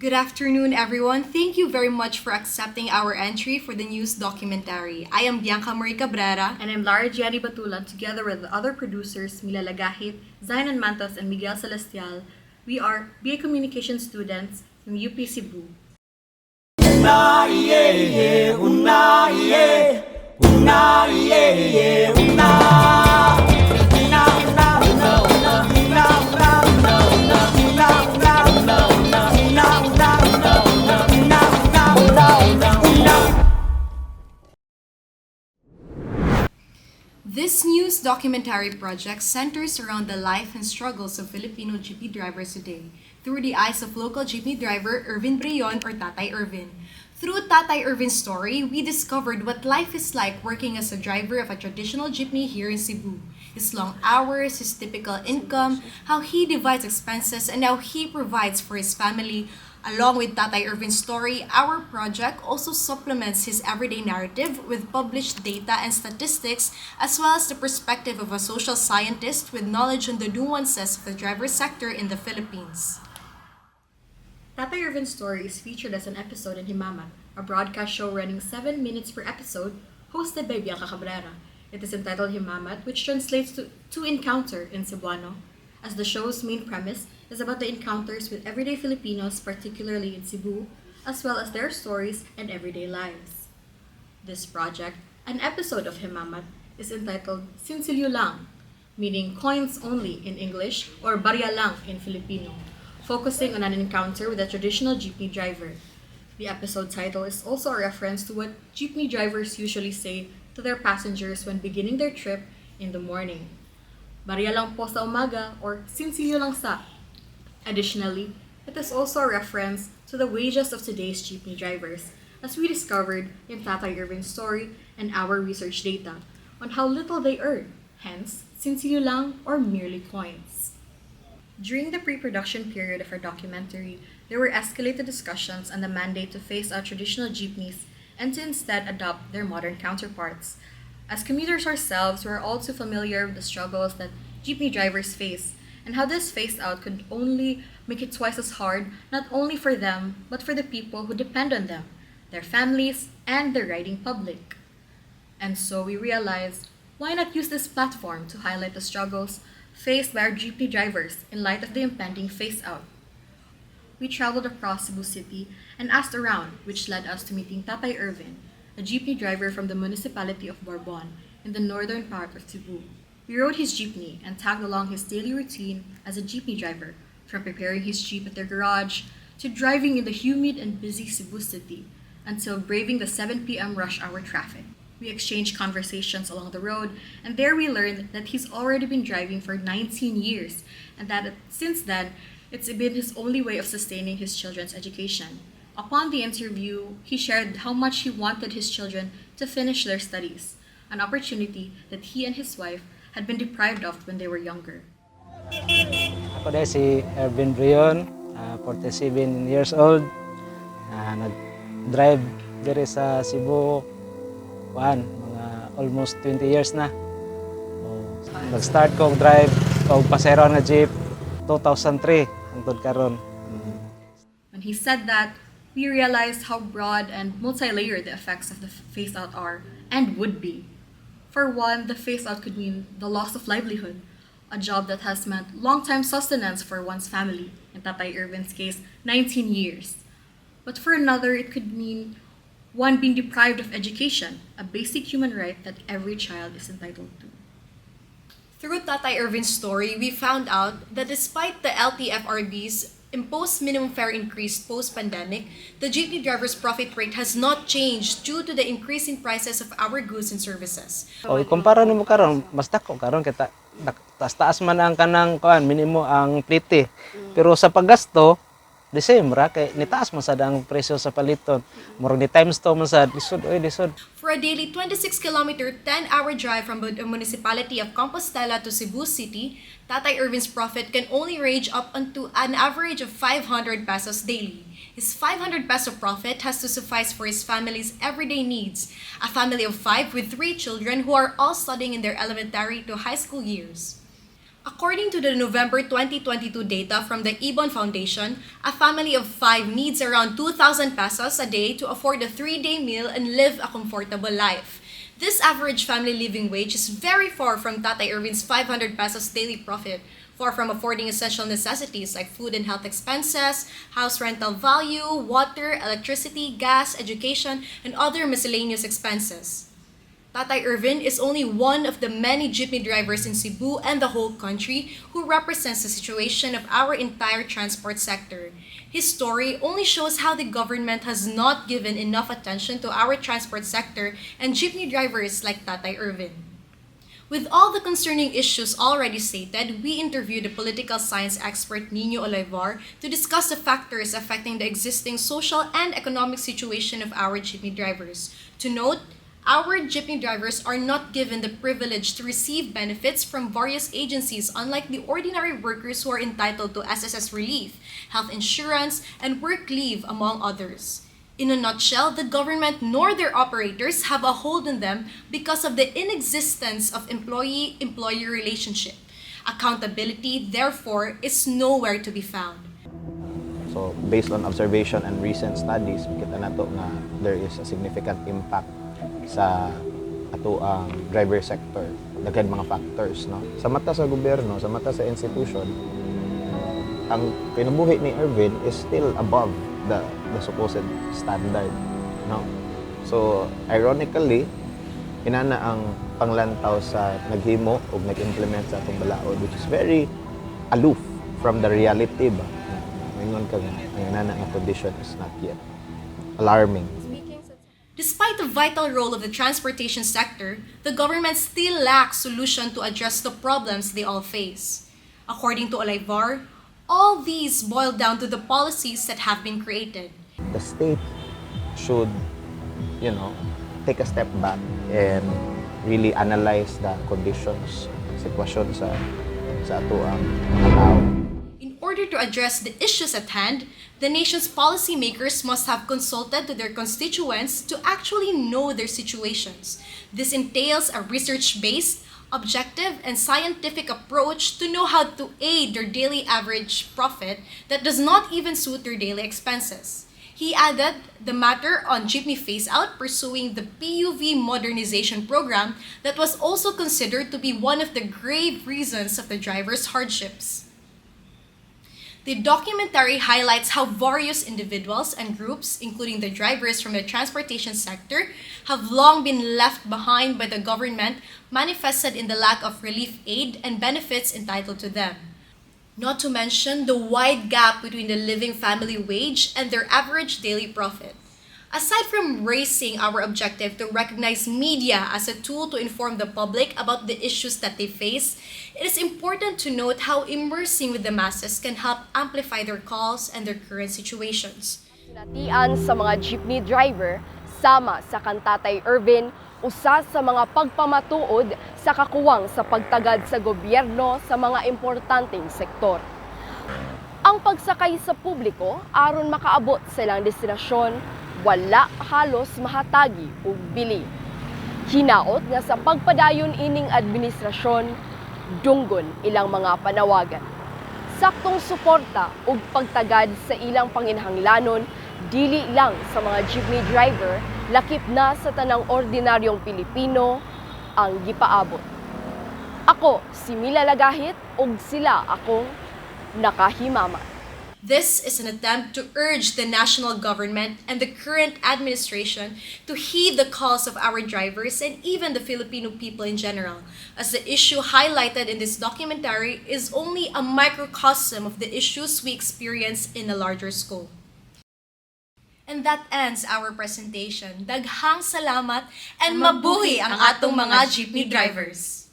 Good afternoon, everyone. Thank you very much for accepting our entry for the news documentary. I am Bianca Marie Cabrera. And I'm Lara Gianni Batulan, together with the other producers, Mila Lagahit, Zainan Mantos, and Miguel Celestial. We are BA Communication students from UP Cebu. Una iye iye, una iye, una iye iye, una. Una una una una una una una una una una una una una. This news documentary project centers around the life and struggles of Filipino jeepney drivers today through the eyes of local jeepney driver Irvin Breyon or Tatay Irvin. Through Tatay Irvin's story, we discovered what life is like working as a driver of a traditional jeepney here in Cebu. His long hours, his typical income, how he divides expenses, and how he provides for his family. Along with Tatay Irvin's story, our project also supplements his everyday narrative with published data and statistics, as well as the perspective of a social scientist with knowledge on the nuances of the driver sector in the Philippines. Tatay Irvin's story is featured as an episode in Himamat, a broadcast show running 7 minutes per episode, hosted by Bianca Cabrera. It is entitled Himamat, which translates to encounter in Cebuano, as the show's main premise is about the encounters with everyday Filipinos, particularly in Cebu, as well as their stories and everyday lives. This project, an episode of Himamat, is entitled Sinsilyo lang, meaning coins only in English or barya lang in Filipino, focusing on an encounter with a traditional jeepney driver. The episode title is also a reference to what jeepney drivers usually say to their passengers when beginning their trip in the morning. Barya lang po sa umaga or sinsilyo lang sa. Additionally, it is also a reference to the wages of today's jeepney drivers, as we discovered in Tatay Irvin's story and our research data on how little they earn, hence, sinsilyo lang or merely coins. During the pre-production period of our documentary, there were escalated discussions on the mandate to phase out traditional jeepneys and to instead adopt their modern counterparts. As commuters ourselves, we are all too familiar with the struggles that jeepney drivers face and how this phase out could only make it twice as hard, not only for them, but for the people who depend on them, their families, and the riding public. And so we realized, why not use this platform to highlight the struggles faced by our jeepney drivers in light of the impending phase-out? We traveled across Cebu City and asked around, which led us to meeting Tatay Irvin, a jeepney driver from the municipality of Barbon in the northern part of Cebu. We rode his jeepney and tagged along his daily routine as a jeepney driver, from preparing his jeep at their garage to driving in the humid and busy Cebu City until braving the 7 p.m. rush hour traffic. We exchanged conversations along the road, and there we learned that he's already been driving for 19 years, and that since then, it's been his only way of sustaining his children's education. Upon the interview, he shared how much he wanted his children to finish their studies, an opportunity that he and his wife had been deprived of when they were younger. Ako dahil si Ervin Brion, 47 years old. Nag-drive diri sa Cebu, mga almost 20 years na. Nag-start ko drive o pasero nga jeep 2003 hangtod karon. When he said that, we realized how broad and multi-layered the effects of the phase-out are and would be. For one, the phase-out could mean the loss of livelihood, a job that has meant long-time sustenance for one's family, in Tatay Irvin's case, 19 years. But for another, it could mean one being deprived of education, a basic human right that every child is entitled to. Through Tatay Irvin's story, we found out that despite the LTFRB's imposed minimum fare increase post-pandemic, the jeepney driver's profit rate has not changed due to the increase in prices of our goods and services. O ikumpara nimo karon, mas dako karon kita taas man ang kanang minimo ang plite. Pero sa paggasto, the same ra kay nitaas man sad ang presyo sa paliton. Murag ni times 2 man sad lisod. For a daily 26-kilometer, 10-hour drive from the municipality of Compostela to Cebu City, Tatay Irvin's profit can only range up to an average of 500 pesos daily. His 500 peso profit has to suffice for his family's everyday needs, a family of 5 with 3 children who are all studying in their elementary to high school years. According to the November 2022 data from the Ibon Foundation, a family of 5 needs around 2,000 pesos a day to afford a 3-day meal and live a comfortable life. This average family living wage is very far from Tatay Irvin's 500 pesos daily profit, far from affording essential necessities like food and health expenses, house rental value, water, electricity, gas, education, and other miscellaneous expenses. Tatay Irvin is only one of the many jeepney drivers in Cebu and the whole country who represents the situation of our entire transport sector. His story only shows how the government has not given enough attention to our transport sector and jeepney drivers like Tatay Irvin. With all the concerning issues already stated, we interviewed the political science expert Nino Olivar to discuss the factors affecting the existing social and economic situation of our jeepney drivers. To note, our jeepney drivers are not given the privilege to receive benefits from various agencies, unlike the ordinary workers who are entitled to SSS relief, health insurance, and work leave, among others. In a nutshell, the government nor their operators have a hold on them because of the inexistence of employee-employee relationship. Accountability, therefore, is nowhere to be found. So based on observation and recent studies, kita nato nga there is a significant impact sa ato ang driver sector. Daghan mga factors, no? Sa mata sa gobyerno, sa mata sa institution, ang kinabuhi ni Irvin is still above the supposed standard, no? So ironically, inana ang panglantaw sa naghimo o nag-implement sa atong balaod, which is very aloof from the reality ba. Ngayon ka nga, ang inana nga condition is not yet alarming. Despite the vital role of the transportation sector, the government still lacks solution to address the problems they all face. According to Olivar, all these boil down to the policies that have been created. The state should, take a step back and really analyze the conditions, sitwasyon sa ato ang mga tao. In order to address the issues at hand, the nation's policymakers must have consulted to their constituents to actually know their situations. This entails a research-based, objective, and scientific approach to know how to aid their daily average profit that does not even suit their daily expenses. He added the matter on jeepney phase-out pursuing the PUV modernization program that was also considered to be one of the grave reasons of the drivers' hardships. The documentary highlights how various individuals and groups, including the drivers from the transportation sector, have long been left behind by the government, manifested in the lack of relief aid and benefits entitled to them. Not to mention the wide gap between the living family wage and their average daily profit. Aside from raising our objective to recognize media as a tool to inform the public about the issues that they face, it is important to note how immersing with the masses can help amplify their calls and their current situations. Natian sa mga jeepney driver sama sa kantatay Irvin, usa sa mga pagpamatuod sa kakuwang sa pagtagad sa gobyerno sa mga importanteng sektor. Ang pagsakay sa publiko aron makaabot sa ilang destinasyon, wala halos mahatagi og bili. Hinaot nga sa pagpadayon ining administrasyon, dunggon ilang mga panawagan. Saktong suporta ug pagtagad sa ilang panginhanglanon dili lang sa mga jeepney driver, lakip na sa tanang ordinaryong Pilipino ang gipaabot. Ako si Mila Lagahit ug sila akong nakahimamat. This is an attempt to urge the national government and the current administration to heed the calls of our drivers and even the Filipino people in general, as the issue highlighted in this documentary is only a microcosm of the issues we experience in a larger scope. And that ends our presentation. Daghang salamat and mabuhi ang atong mga jeepney drivers!